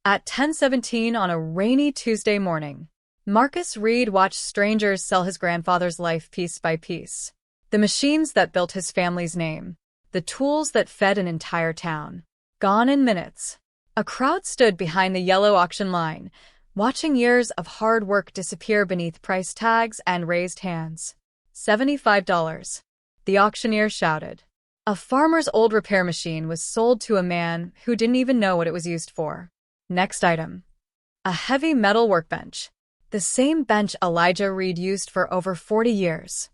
At 10:17 on a rainy Tuesday morning, Marcus Reed watched strangers sell his grandfather's life piece by piece. The machines that built his family's name, the tools that fed an entire town, gone in minutes. A crowd stood behind the yellow auction line, watching years of hard work disappear beneath price tags and raised hands. $75. The auctioneer shouted. A farmer's old repair machine was sold to a man who didn't even know what it was used for. Next item. A heavy metal workbench. The same bench Elijah Reed used for over 40 years.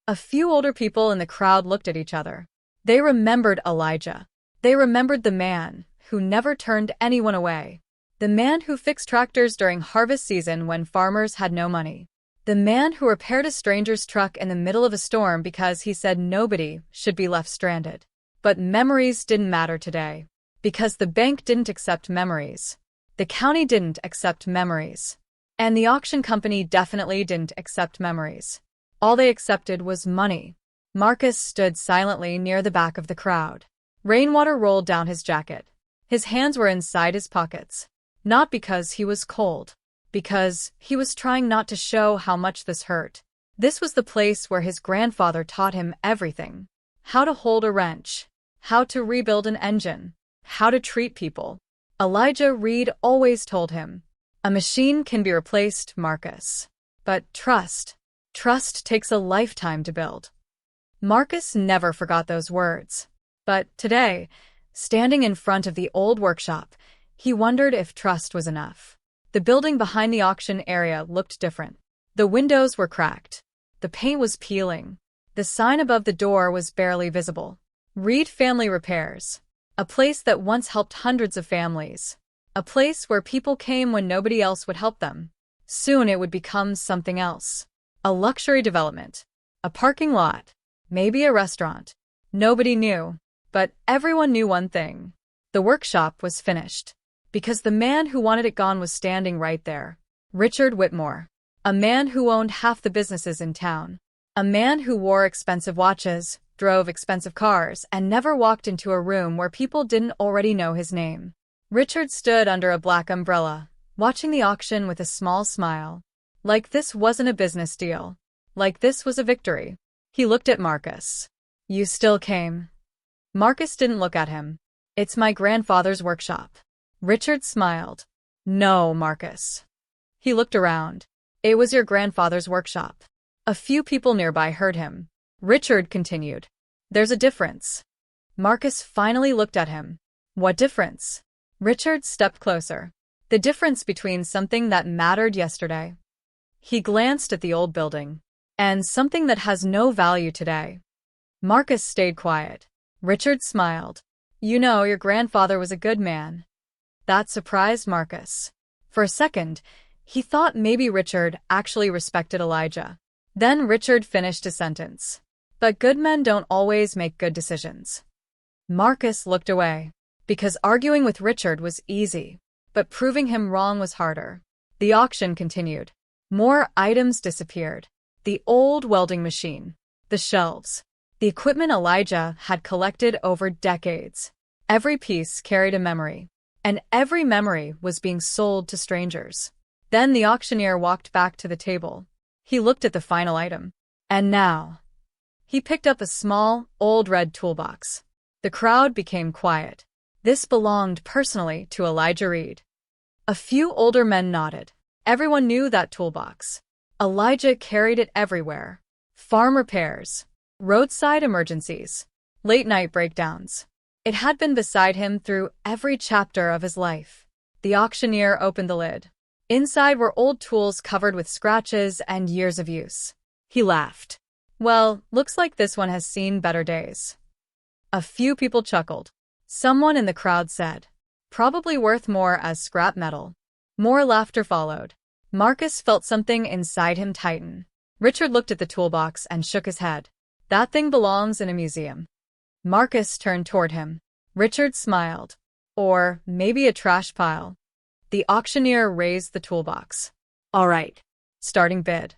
A few older people in the crowd looked at each other. They remembered Elijah. They remembered the man who never turned anyone away. The man who fixed tractors during harvest season when farmers had no money. The man who repaired a stranger's truck in the middle of a storm because he said nobody should be left stranded. But memories didn't matter today. Because the bank didn't accept memories. The county didn't accept memories. And the auction company definitely didn't accept memories. All they accepted was money. Marcus stood silently near the back of the crowd. Rainwater rolled down his jacket. His hands were inside his pockets. Not because he was cold. Because he was trying not to show how much this hurt. This was the place where his grandfather taught him everything. How to hold a wrench. How to rebuild an engine. How to treat people. Elijah Reed always told him, a machine can be replaced, Marcus. But trust takes a lifetime to build. Marcus never forgot those words. But today, standing in front of the old workshop, he wondered if trust was enough. The building behind the auction area looked different. The windows were cracked. The paint was peeling. The sign above the door was barely visible. Reed Family Repairs. A place that once helped hundreds of families. A place where people came when nobody else would help them. Soon it would become something else. A luxury development. A parking lot. Maybe a restaurant. Nobody knew. But everyone knew one thing. The workshop was finished. Because the man who wanted it gone was standing right there. Richard Whitmore. A man who owned half the businesses in town. A man who wore expensive watches, drove expensive cars, and never walked into a room where people didn't already know his name. Richard stood under a black umbrella, watching the auction with a small smile. Like this wasn't a business deal. Like this was a victory. He looked at Marcus. You still came. Marcus didn't look at him. It's my grandfather's workshop. Richard smiled. No, Marcus. He looked around. It was your grandfather's workshop. A few people nearby heard him. Richard continued. There's a difference. Marcus finally looked at him. What difference? Richard stepped closer. The difference between something that mattered yesterday. He glanced at the old building. And something that has no value today. Marcus stayed quiet. Richard smiled. You know, your grandfather was a good man. That surprised Marcus. For a second, he thought maybe Richard actually respected Elijah. Then Richard finished his sentence. But good men don't always make good decisions. Marcus looked away. Because arguing with Richard was easy. But proving him wrong was harder. The auction continued. More items disappeared. The old welding machine. The shelves. The equipment Elijah had collected over decades. Every piece carried a memory. And every memory was being sold to strangers. Then the auctioneer walked back to the table. He looked at the final item. And now. He picked up a small, old red toolbox. The crowd became quiet. This belonged personally to Elijah Reed. A few older men nodded. Everyone knew that toolbox. Elijah carried it everywhere. Farm repairs. Roadside emergencies. Late-night breakdowns. It had been beside him through every chapter of his life. The auctioneer opened the lid. Inside were old tools covered with scratches and years of use. He laughed. Well, looks like this one has seen better days. A few people chuckled. Someone in the crowd said, probably worth more as scrap metal. More laughter followed. Marcus felt something inside him tighten. Richard looked at the toolbox and shook his head. That thing belongs in a museum. Marcus turned toward him. Richard smiled. Or maybe a trash pile. The auctioneer raised the toolbox. All right. Starting bid.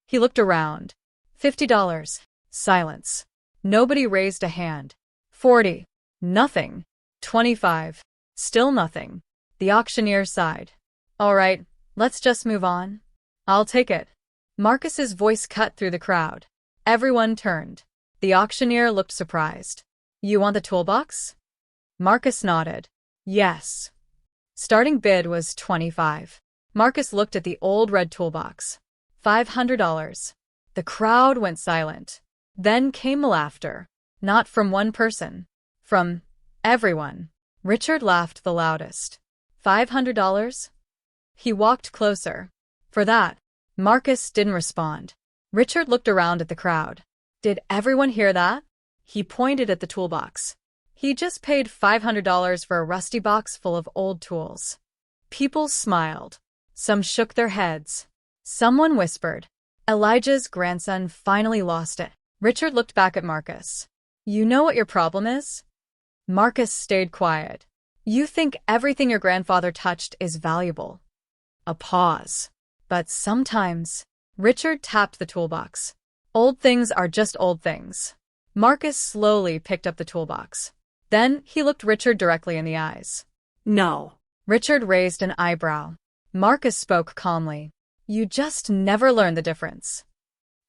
He looked around. $50. Silence. Nobody raised a hand. 40. Nothing. 25. Still nothing. The auctioneer sighed. All right, let's just move on. I'll take it. Marcus's voice cut through the crowd. Everyone turned. The auctioneer looked surprised. You want the toolbox? Marcus nodded. Yes. Starting bid was $25. Marcus looked at the old red toolbox. $500. The crowd went silent. Then came laughter. Not from one person. From everyone. Richard laughed the loudest. $500? He walked closer. For that, Marcus didn't respond. Richard looked around at the crowd. Did everyone hear that? He pointed at the toolbox. He just paid $500 for a rusty box full of old tools. People smiled. Some shook their heads. Someone whispered, Elijah's grandson finally lost it. Richard looked back at Marcus. You know what your problem is? Marcus stayed quiet. You think everything your grandfather touched is valuable. A pause. But sometimes, Richard tapped the toolbox. Old things are just old things. Marcus slowly picked up the toolbox. Then he looked Richard directly in the eyes. No. Richard raised an eyebrow. Marcus spoke calmly. You just never learn the difference.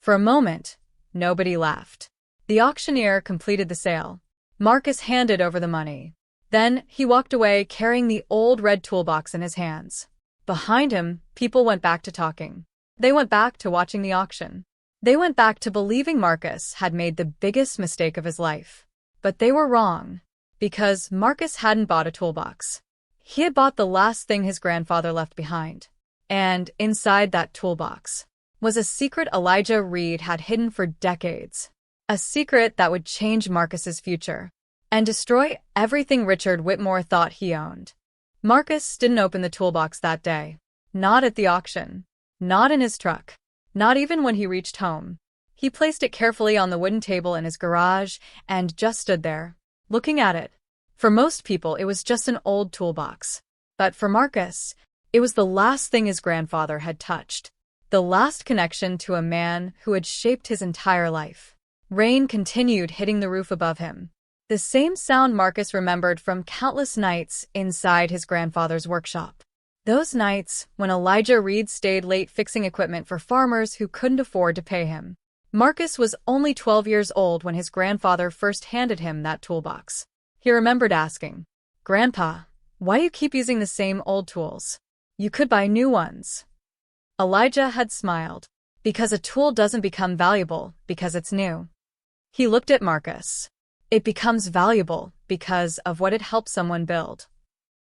For a moment, nobody laughed. The auctioneer completed the sale. Marcus handed over the money. Then he walked away carrying the old red toolbox in his hands. Behind him, people went back to talking. They went back to watching the auction. They went back to believing Marcus had made the biggest mistake of his life. But they were wrong, because Marcus hadn't bought a toolbox. He had bought the last thing his grandfather left behind. And inside that toolbox was a secret Elijah Reed had hidden for decades. A secret that would change Marcus's future and destroy everything Richard Whitmore thought he owned. Marcus didn't open the toolbox that day. Not at the auction. Not in his truck. Not even when he reached home. He placed it carefully on the wooden table in his garage and just stood there, looking at it. For most people, it was just an old toolbox. But for Marcus, it was the last thing his grandfather had touched. The last connection to a man who had shaped his entire life. Rain continued hitting the roof above him. The same sound Marcus remembered from countless nights inside his grandfather's workshop. Those nights when Elijah Reed stayed late fixing equipment for farmers who couldn't afford to pay him. Marcus was only 12 years old when his grandfather first handed him that toolbox. He remembered asking, Grandpa, why do you keep using the same old tools? You could buy new ones. Elijah had smiled. Because a tool doesn't become valuable because it's new. He looked at Marcus. It becomes valuable because of what it helps someone build.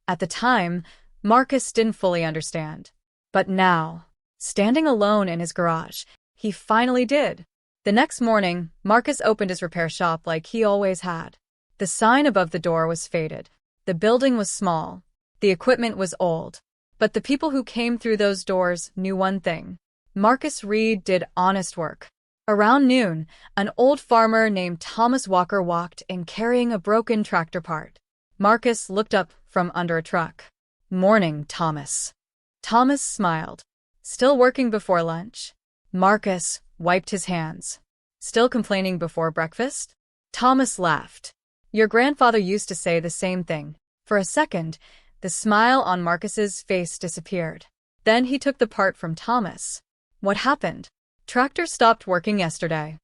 At the time, Marcus didn't fully understand. But now, standing alone in his garage, he finally did. The next morning, Marcus opened his repair shop like he always had. The sign above the door was faded. The building was small. The equipment was old. But the people who came through those doors knew one thing. Marcus Reed did honest work. Around noon, an old farmer named Thomas Walker walked in carrying a broken tractor part. Marcus looked up from under a truck. Morning, Thomas. Thomas smiled. Still working before lunch? Marcus wiped his hands. Still complaining before breakfast? Thomas laughed. Your grandfather used to say the same thing. For a second, the smile on Marcus's face disappeared. Then he took the part from Thomas. What happened? Tractor stopped working yesterday.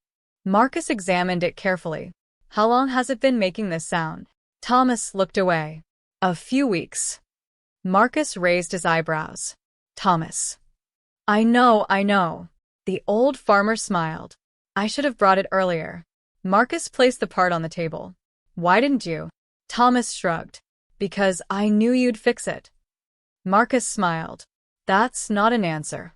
Marcus examined it carefully. How long has it been making this sound? Thomas looked away. A few weeks. Marcus raised his eyebrows. Thomas. I know. The old farmer smiled. I should have brought it earlier. Marcus placed the part on the table. Why didn't you? Thomas shrugged. Because I knew you'd fix it. Marcus smiled. That's not an answer.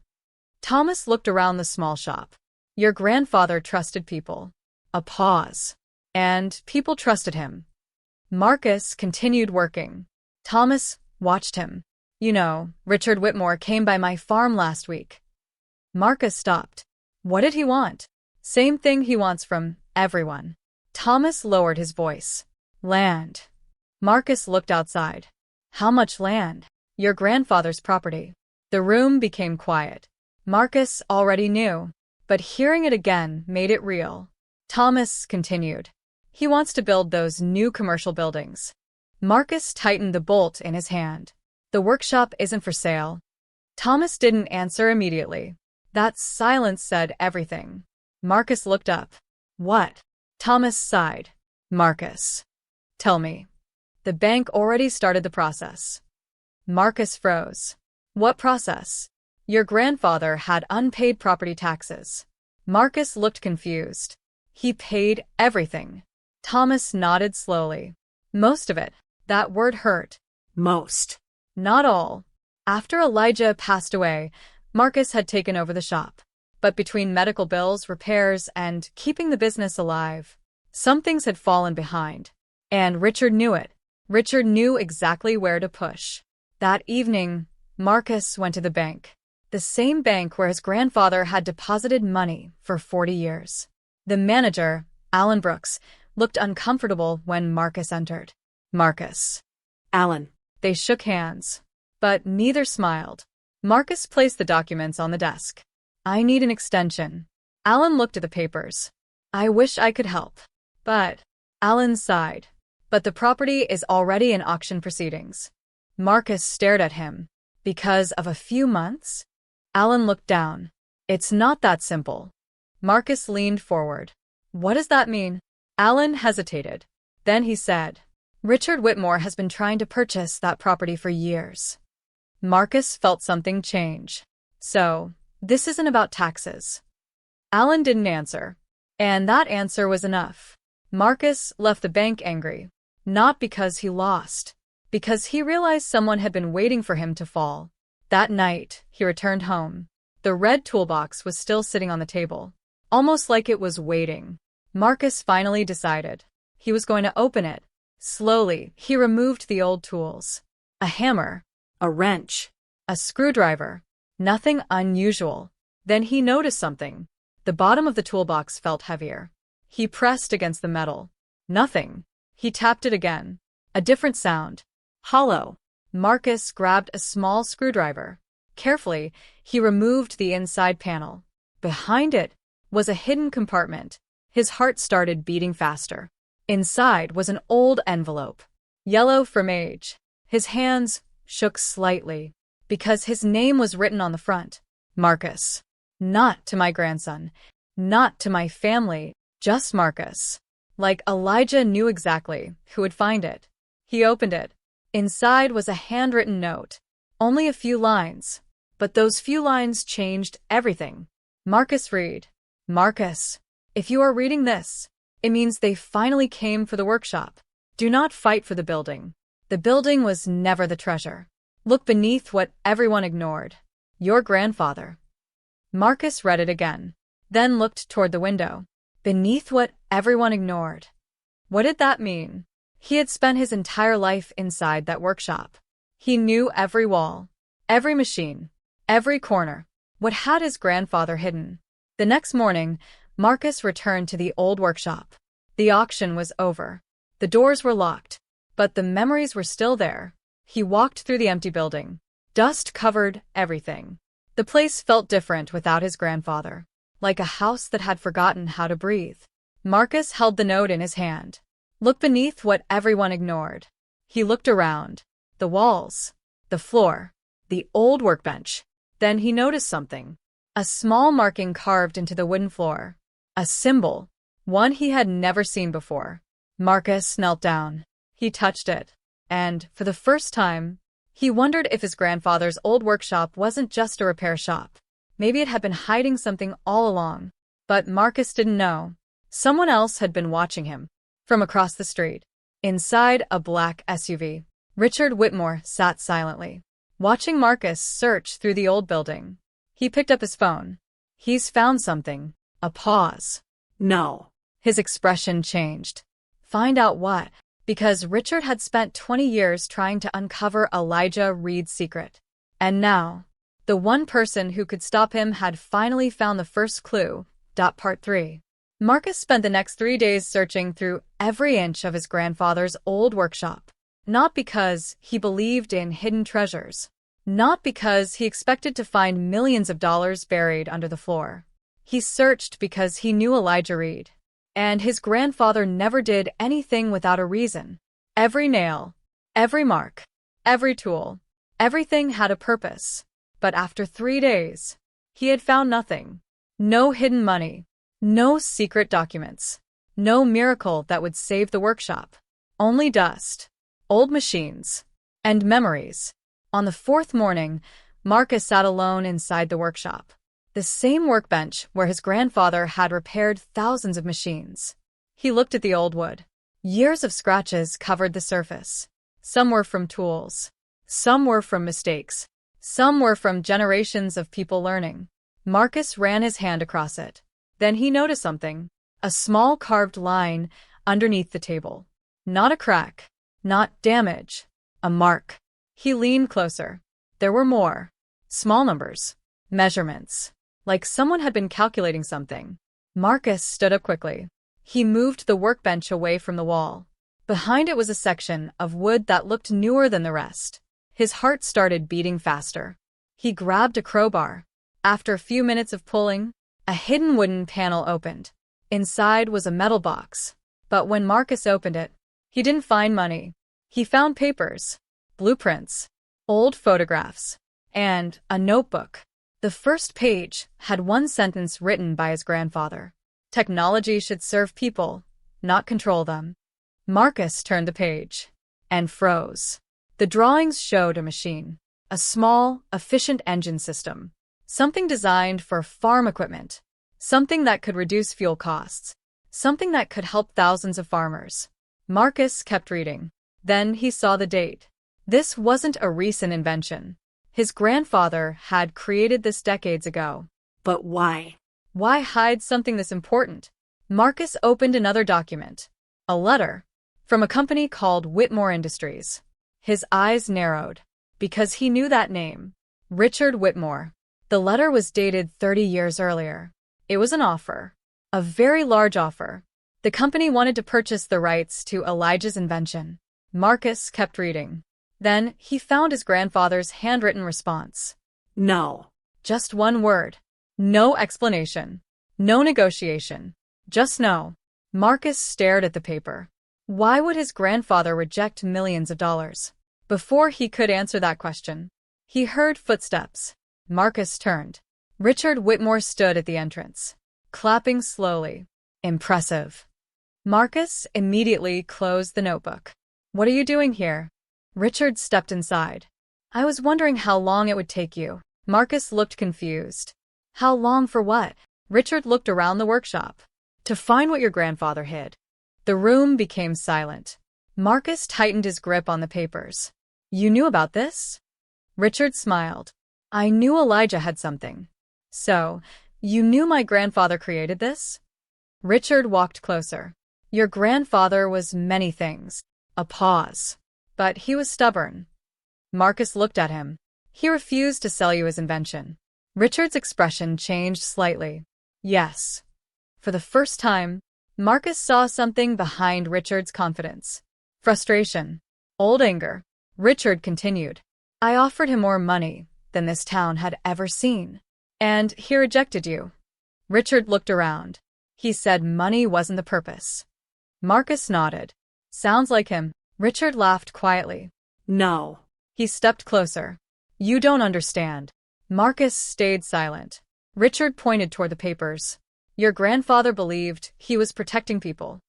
Thomas looked around the small shop. Your grandfather trusted people. A pause. And people trusted him. Marcus continued working. Thomas watched him. You know, Richard Whitmore came by my farm last week. Marcus stopped. What did he want? Same thing he wants from everyone. Thomas lowered his voice. Land. Marcus looked outside. How much land? Your grandfather's property. The room became quiet. Marcus already knew, but hearing it again made it real. Thomas continued. He wants to build those new commercial buildings. Marcus tightened the bolt in his hand. The workshop isn't for sale. Thomas didn't answer immediately. That silence said everything. Marcus looked up. What? Thomas sighed. Marcus. Tell me. The bank already started the process. Marcus froze. What process? Your grandfather had unpaid property taxes. Marcus looked confused. He paid everything. Thomas nodded slowly. Most of it. That word hurt. Most. Not all. After Elijah passed away, Marcus had taken over the shop. But between medical bills, repairs, and keeping the business alive, some things had fallen behind. And Richard knew it. Richard knew exactly where to push. That evening, Marcus went to the bank. The same bank where his grandfather had deposited money for 40 years. The manager, Alan Brooks, looked uncomfortable when Marcus entered. Marcus. Alan. They shook hands, but neither smiled. Marcus placed the documents on the desk. I need an extension. Alan looked at the papers. I wish I could help. But, Alan sighed. But the property is already in auction proceedings. Marcus stared at him. Because of a few months? Alan looked down. It's not that simple. Marcus leaned forward. What does that mean? Alan hesitated. Then he said, Richard Whitmore has been trying to purchase that property for years. Marcus felt something change. So, this isn't about taxes. Alan didn't answer. And that answer was enough. Marcus left the bank angry. Not because he lost. Because he realized someone had been waiting for him to fall. That night, he returned home. The red toolbox was still sitting on the table. Almost like it was waiting. Marcus finally decided. He was going to open it. Slowly, he removed the old tools. A hammer. A wrench. A screwdriver. Nothing unusual. Then he noticed something. The bottom of the toolbox felt heavier. He pressed against the metal. Nothing. He tapped it again. A different sound. Hollow. Marcus grabbed a small screwdriver. Carefully, he removed the inside panel. Behind it was a hidden compartment. His heart started beating faster. Inside was an old envelope. Yellow from age. His hands shook slightly. Because his name was written on the front. Marcus. Not to my grandson. Not to my family. Just Marcus. Like Elijah knew exactly who would find it. He opened it. Inside was a handwritten note. Only a few lines. But those few lines changed everything. Marcus read. Marcus, if you are reading this, it means they finally came for the workshop. Do not fight for the building. The building was never the treasure. Look beneath what everyone ignored. Your grandfather. Marcus read it again. Then looked toward the window. Beneath what everyone ignored. What did that mean? He had spent his entire life inside that workshop. He knew every wall, every machine, every corner. What had his grandfather hidden? The next morning, Marcus returned to the old workshop. The auction was over. The doors were locked, but the memories were still there. He walked through the empty building. Dust covered everything. The place felt different without his grandfather, like a house that had forgotten how to breathe. Marcus held the note in his hand. Look beneath what everyone ignored. He looked around. The walls, the floor, the old workbench. Then he noticed something. A small marking carved into the wooden floor. A symbol, one he had never seen before. Marcus knelt down. He touched it. And, for the first time, he wondered if his grandfather's old workshop wasn't just a repair shop. Maybe it had been hiding something all along. But Marcus didn't know. Someone else had been watching him. From across the street, inside a black SUV, Richard Whitmore sat silently, watching Marcus search through the old building. He picked up his phone. He's found something. A pause. No. His expression changed. Find out what? Because Richard had spent 20 years trying to uncover Elijah Reed's secret. And now, the one person who could stop him had finally found the first clue. Part 3. Marcus spent the next 3 days searching through every inch of his grandfather's old workshop. Not because he believed in hidden treasures. Not because he expected to find millions of dollars buried under the floor. He searched because he knew Elijah Reed. And his grandfather never did anything without a reason. Every nail, every mark, every tool, Everything had a purpose. But after 3 days, he had found nothing. No hidden money. No secret documents. No miracle that would save the workshop. Only dust. Old machines. And memories. On the 4th morning, Marcus sat alone inside the workshop. The same workbench where his grandfather had repaired thousands of machines. He looked at the old wood. Years of scratches covered the surface. Some were from tools. Some were from mistakes. Some were from generations of people learning. Marcus ran his hand across it. Then he noticed something. A small carved line underneath the table. Not a crack. Not damage. A mark. He leaned closer. There were more. Small numbers. Measurements. Like someone had been calculating something. Marcus stood up quickly. He moved the workbench away from the wall. Behind it was a section of wood that looked newer than the rest. His heart started beating faster. He grabbed a crowbar. After a few minutes of pulling, a hidden wooden panel opened. Inside was a metal box. But when Marcus opened it, he didn't find money. He found papers, blueprints, old photographs, and a notebook. The first page had one sentence written by his grandfather. Technology should serve people, not control them. Marcus turned the page and froze. The drawings showed a machine, a small, efficient engine system, something designed for farm equipment, something that could reduce fuel costs, something that could help thousands of farmers. Marcus kept reading. Then he saw the date. This wasn't a recent invention. His grandfather had created this decades ago. But why? Why hide something this important? Marcus opened another document. A letter. From a company called Whitmore Industries. His eyes narrowed. Because he knew that name. Richard Whitmore. The letter was dated 30 years earlier. It was an offer. A very large offer. The company wanted to purchase the rights to Elijah's invention. Marcus kept reading. Then he found his grandfather's handwritten response. No. Just one word. No explanation. No negotiation. Just no. Marcus stared at the paper. Why would his grandfather reject millions of dollars? Before he could answer that question, he heard footsteps. Marcus turned. Richard Whitmore stood at the entrance, clapping slowly. Impressive. Marcus immediately closed the notebook. What are you doing here? Richard stepped inside. I was wondering how long it would take you. Marcus looked confused. How long for what? Richard looked around the workshop. To find what your grandfather hid. The room became silent. Marcus tightened his grip on the papers. You knew about this? Richard smiled. I knew Elijah had something. So, you knew my grandfather created this? Richard walked closer. Your grandfather was many things. A pause. But he was stubborn. Marcus looked at him. He refused to sell you his invention. Richard's expression changed slightly. Yes. For the first time, Marcus saw something behind Richard's confidence. Frustration. Old anger. Richard continued. I offered him more money than this town had ever seen. And he rejected you. Richard looked around. He said money wasn't the purpose. Marcus nodded. Sounds like him. Richard laughed quietly. No. He stepped closer. You don't understand. Marcus stayed silent. Richard pointed toward the papers. Your grandfather believed he was protecting people.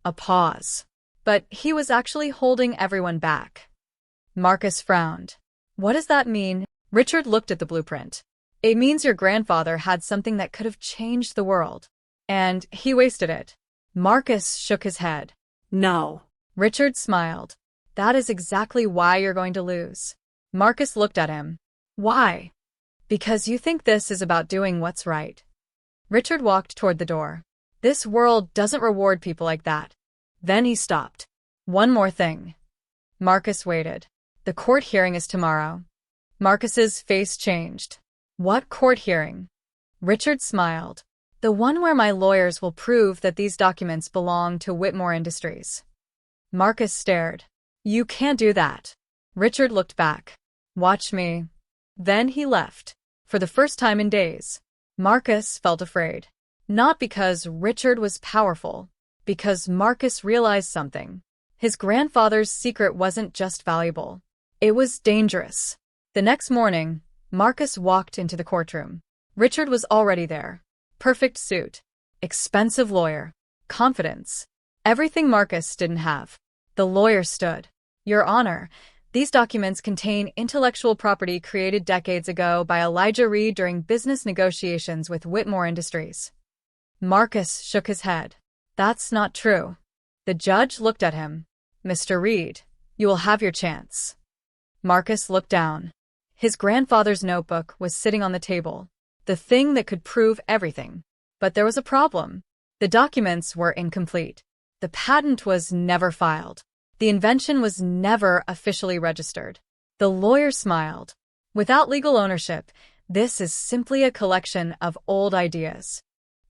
A pause. But he was actually holding everyone back. Marcus frowned. What does that mean? Richard looked at the blueprint. It means your grandfather had something that could have changed the world. And he wasted it. Marcus shook his head. No. Richard smiled. That is exactly why you're going to lose. Marcus looked at him. Why? Because you think this is about doing what's right. Richard walked toward the door. This world doesn't reward people like that. Then he stopped. One more thing. Marcus waited. The court hearing is tomorrow. Marcus's face changed. What court hearing? Richard smiled. The one where my lawyers will prove that these documents belong to Whitmore Industries. Marcus stared. You can't do that. Richard looked back. Watch me. Then he left. For the first time in days, Marcus felt afraid. Not because Richard was powerful, because Marcus realized something. His grandfather's secret wasn't just valuable. It was dangerous. The next morning, Marcus walked into the courtroom. Richard was already there. Perfect suit. Expensive lawyer. Confidence. Everything Marcus didn't have. The lawyer stood. Your Honor, these documents contain intellectual property created decades ago by Elijah Reed during business negotiations with Whitmore Industries. Marcus shook his head. That's not true. The judge looked at him. Mr. Reed, you will have your chance. Marcus looked down. His grandfather's notebook was sitting on the table, the thing that could prove everything. But there was a problem. The documents were incomplete. The patent was never filed. The invention was never officially registered. The lawyer smiled. Without legal ownership, this is simply a collection of old ideas.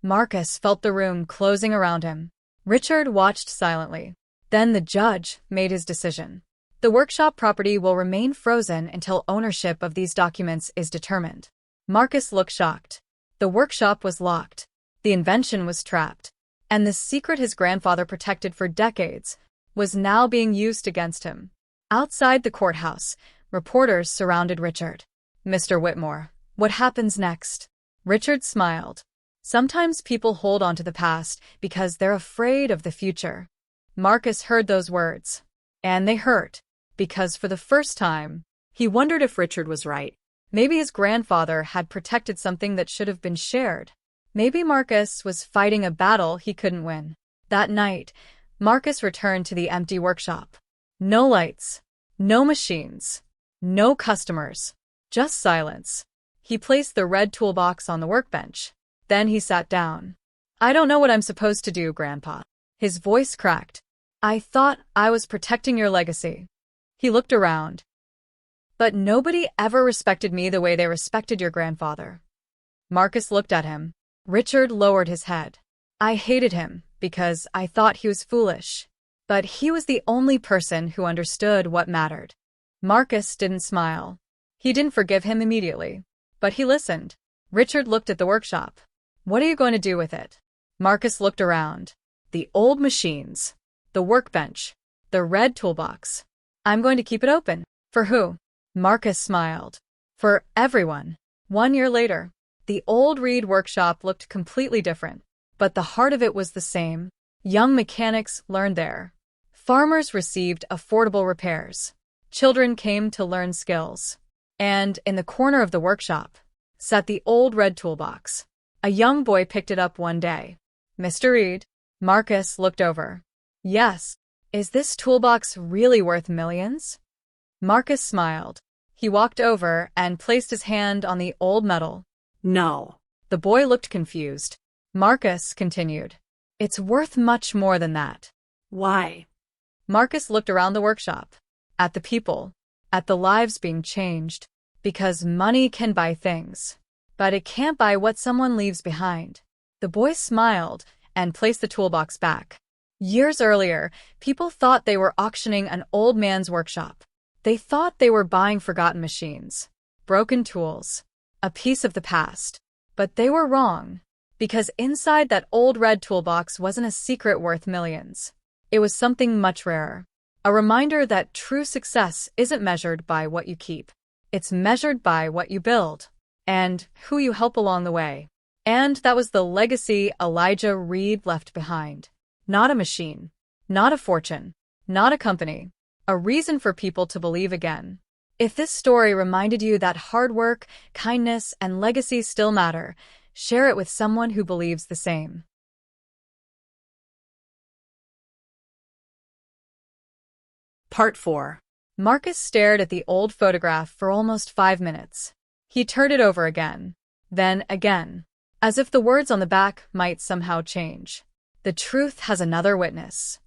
Marcus felt the room closing around him. Richard watched silently. Then the judge made his decision. The workshop property will remain frozen until ownership of these documents is determined. Marcus looked shocked. The workshop was locked. The invention was trapped. And the secret his grandfather protected for decades was now being used against him. Outside the courthouse, reporters surrounded Richard. Mr. Whitmore, what happens next? Richard smiled. Sometimes people hold on to the past because they're afraid of the future. Marcus heard those words. And they hurt. Because for the first time, he wondered if Richard was right. Maybe his grandfather had protected something that should have been shared. Maybe Marcus was fighting a battle he couldn't win. That night, Marcus returned to the empty workshop. No lights, no machines, no customers, just silence. He placed the red toolbox on the workbench. Then he sat down. I don't know what I'm supposed to do, Grandpa. His voice cracked. I thought I was protecting your legacy. He looked around. But nobody ever respected me the way they respected your grandfather. Marcus looked at him. Richard lowered his head. I hated him because I thought he was foolish. But he was the only person who understood what mattered. Marcus didn't smile. He didn't forgive him immediately. But he listened. Richard looked at the workshop. What are you going to do with it? Marcus looked around. The old machines. The workbench. The red toolbox. I'm going to keep it open. For who? Marcus smiled. For everyone. 1 year later, the old Reed workshop looked completely different. But the heart of it was the same. Young mechanics learned there. Farmers received affordable repairs. Children came to learn skills. And in the corner of the workshop sat the old red toolbox. A young boy picked it up one day. Mr. Reed? Marcus looked over. Yes. Is this toolbox really worth millions? Marcus smiled. He walked over and placed his hand on the old metal. No. The boy looked confused. Marcus continued. It's worth much more than that. Why? Marcus looked around the workshop. At the people. At the lives being changed. Because money can buy things. But it can't buy what someone leaves behind. The boy smiled and placed the toolbox back. Years earlier, people thought they were auctioning an old man's workshop. They thought they were buying forgotten machines, broken tools, a piece of the past. But they were wrong. Because inside that old red toolbox wasn't a secret worth millions. It was something much rarer. A reminder that true success isn't measured by what you keep. It's measured by what you build. And who you help along the way. And that was the legacy Elijah Reed left behind. Not a machine. Not a fortune. Not a company. A reason for people to believe again. If this story reminded you that hard work, kindness, and legacy still matter, share it with someone who believes the same. Part 4. Marcus stared at the old photograph for almost 5 minutes. He turned it over again. Then again. As if the words on the back might somehow change. The truth has another witness.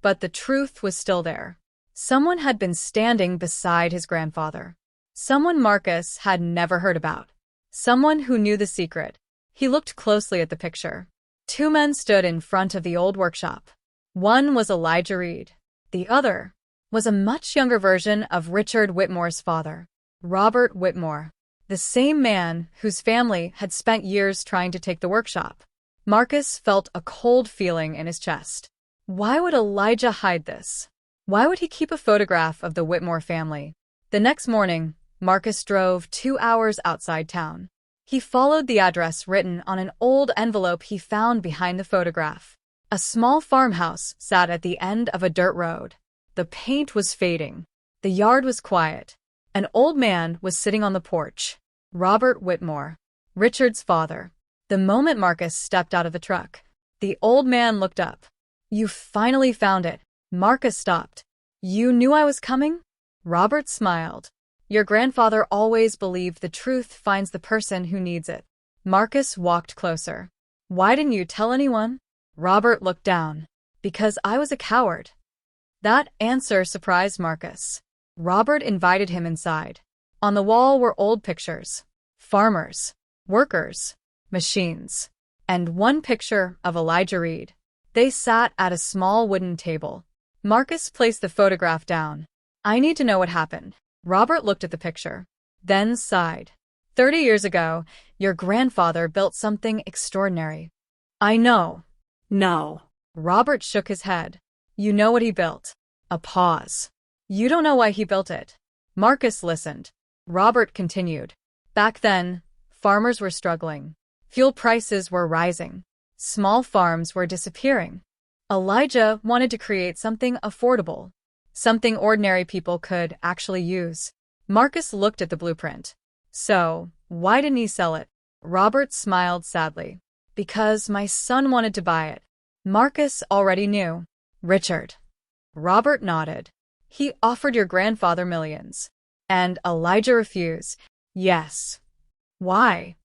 But the truth was still there. Someone had been standing beside his grandfather. Someone Marcus had never heard about. Someone who knew the secret. He looked closely at the picture. 2 men stood in front of the old workshop. One was Elijah Reed. The other was a much younger version of Richard Whitmore's father, Robert Whitmore, the same man whose family had spent years trying to take the workshop. Marcus felt a cold feeling in his chest. Why would Elijah hide this? Why would he keep a photograph of the Whitmore family? The next morning, Marcus drove 2 hours outside town. He followed the address written on an old envelope he found behind the photograph. A small farmhouse sat at the end of a dirt road. The paint was fading. The yard was quiet. An old man was sitting on the porch. Robert Whitmore, Richard's father. The moment Marcus stepped out of the truck, the old man looked up. "You finally found it." Marcus stopped. "You knew I was coming?" Robert smiled. "Your grandfather always believed the truth finds the person who needs it." Marcus walked closer. "Why didn't you tell anyone?" Robert looked down. "Because I was a coward." That answer surprised Marcus. Robert invited him inside. On the wall were old pictures. Farmers, workers, machines, and one picture of Elijah Reed. They sat at a small wooden table. Marcus placed the photograph down. "I need to know what happened." Robert looked at the picture, then sighed. 30 years ago, your grandfather built something extraordinary." "I know." No. Robert shook his head. "You know what he built." A pause. "You don't know why he built it." Marcus listened. Robert continued. "Back then, farmers were struggling. Fuel prices were rising. Small farms were disappearing. Elijah wanted to create something affordable, something ordinary people could actually use." Marcus looked at the blueprint. "So, why didn't he sell it?" Robert smiled sadly. "Because my son wanted to buy it." Marcus already knew. "Richard." Robert nodded. "He offered your grandfather millions. And Elijah refused." "Yes." "Why?"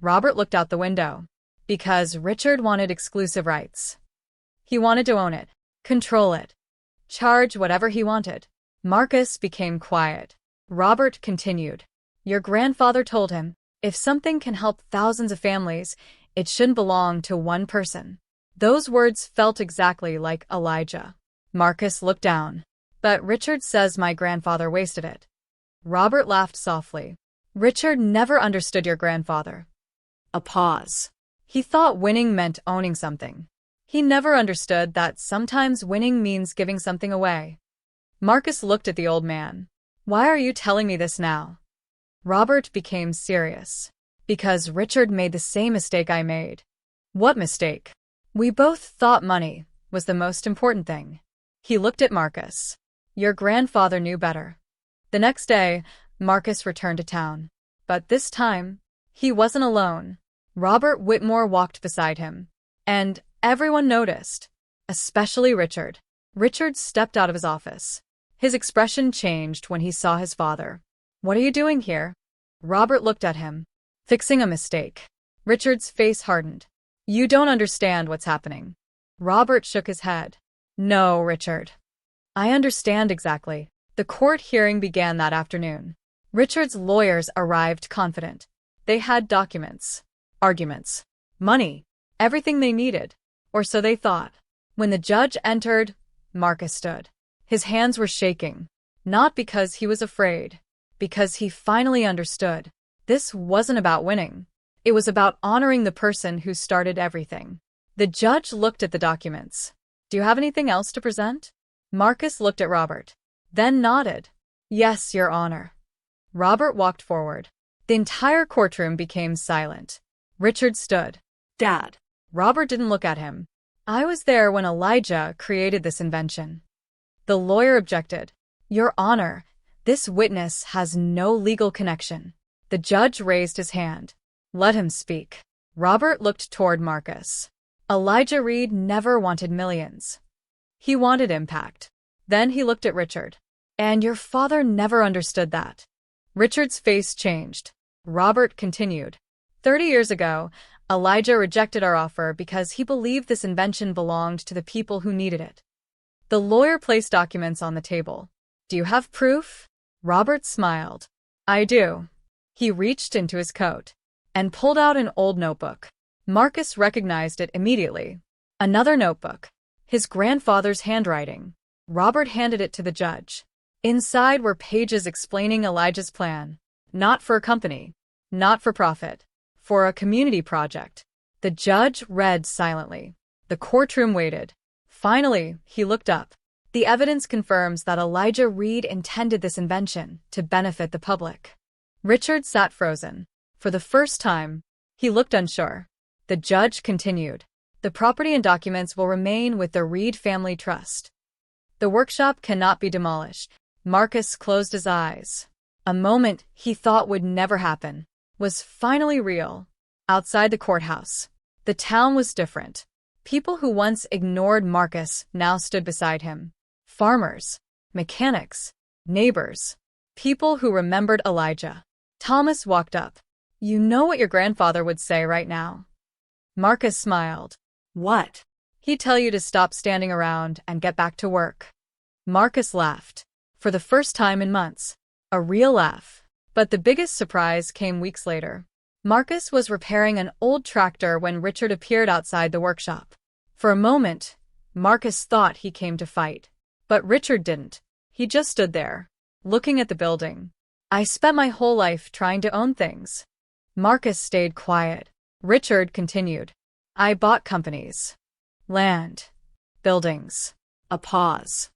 Robert looked out the window. "Because Richard wanted exclusive rights. He wanted to own it, control it, charge whatever he wanted." Marcus became quiet. Robert continued. "Your grandfather told him, if something can help thousands of families, it shouldn't belong to one person." Those words felt exactly like Elijah. Marcus looked down. "But Richard says my grandfather wasted it." Robert laughed softly. "Richard never understood your grandfather." A pause. "He thought winning meant owning something. He never understood that sometimes winning means giving something away." Marcus looked at the old man. "Why are you telling me this now?" Robert became serious. "Because Richard made the same mistake I made." "What mistake?" "We both thought money was the most important thing." He looked at Marcus. "Your grandfather knew better." The next day, Marcus returned to town. But this time, he wasn't alone. Robert Whitmore walked beside him. And everyone noticed, especially Richard. Richard stepped out of his office. His expression changed when he saw his father. "What are you doing here?" Robert looked at him. "Fixing a mistake." Richard's face hardened. "You don't understand what's happening." Robert shook his head. "No, Richard. I understand exactly." The court hearing began that afternoon. Richard's lawyers arrived confident. They had documents, arguments, money, everything they needed, or so they thought. When the judge entered, Marcus stood. His hands were shaking, not because he was afraid, because he finally understood. This wasn't about winning. It was about honoring the person who started everything. The judge looked at the documents. "Do you have anything else to present?" Marcus looked at Robert, then nodded. "Yes, Your Honor." Robert walked forward. The entire courtroom became silent. Richard stood. "Dad." Robert didn't look at him. "I was there when Elijah created this invention." The lawyer objected. "Your Honor, this witness has no legal connection." The judge raised his hand. "Let him speak." Robert looked toward Marcus. "Elijah Reed never wanted millions. He wanted impact." Then he looked at Richard. "And your father never understood that." Richard's face changed. Robert continued. 30 years ago, Elijah rejected our offer because he believed this invention belonged to the people who needed it." The lawyer placed documents on the table. "Do you have proof?" Robert smiled. "I do." He reached into his coat and pulled out an old notebook. Marcus recognized it immediately. Another notebook. His grandfather's handwriting. Robert handed it to the judge. Inside were pages explaining Elijah's plan. Not for a company. Not for profit. For a community project. The judge read silently. The courtroom waited. Finally, he looked up. The evidence confirms that Elijah Reed intended this invention to benefit the public. Richard sat frozen. For the first time, he looked unsure. The judge continued. The property and documents will remain with the Reed Family Trust. The workshop cannot be demolished. Marcus closed his eyes. A moment he thought would never happen was finally real. Outside the courthouse, the town was different. People who once ignored Marcus now stood beside him. Farmers, mechanics, neighbors, people who remembered Elijah. Thomas walked up. You know what your grandfather would say right now. Marcus smiled. What? He'd tell you to stop standing around and get back to work. Marcus laughed. For the first time in months. A real laugh. But the biggest surprise came weeks later. Marcus was repairing an old tractor when Richard appeared outside the workshop. For a moment, Marcus thought he came to fight. But Richard didn't. He just stood there, looking at the building. I spent my whole life trying to own things. Marcus stayed quiet. Richard continued. I bought companies, land, buildings. A pause.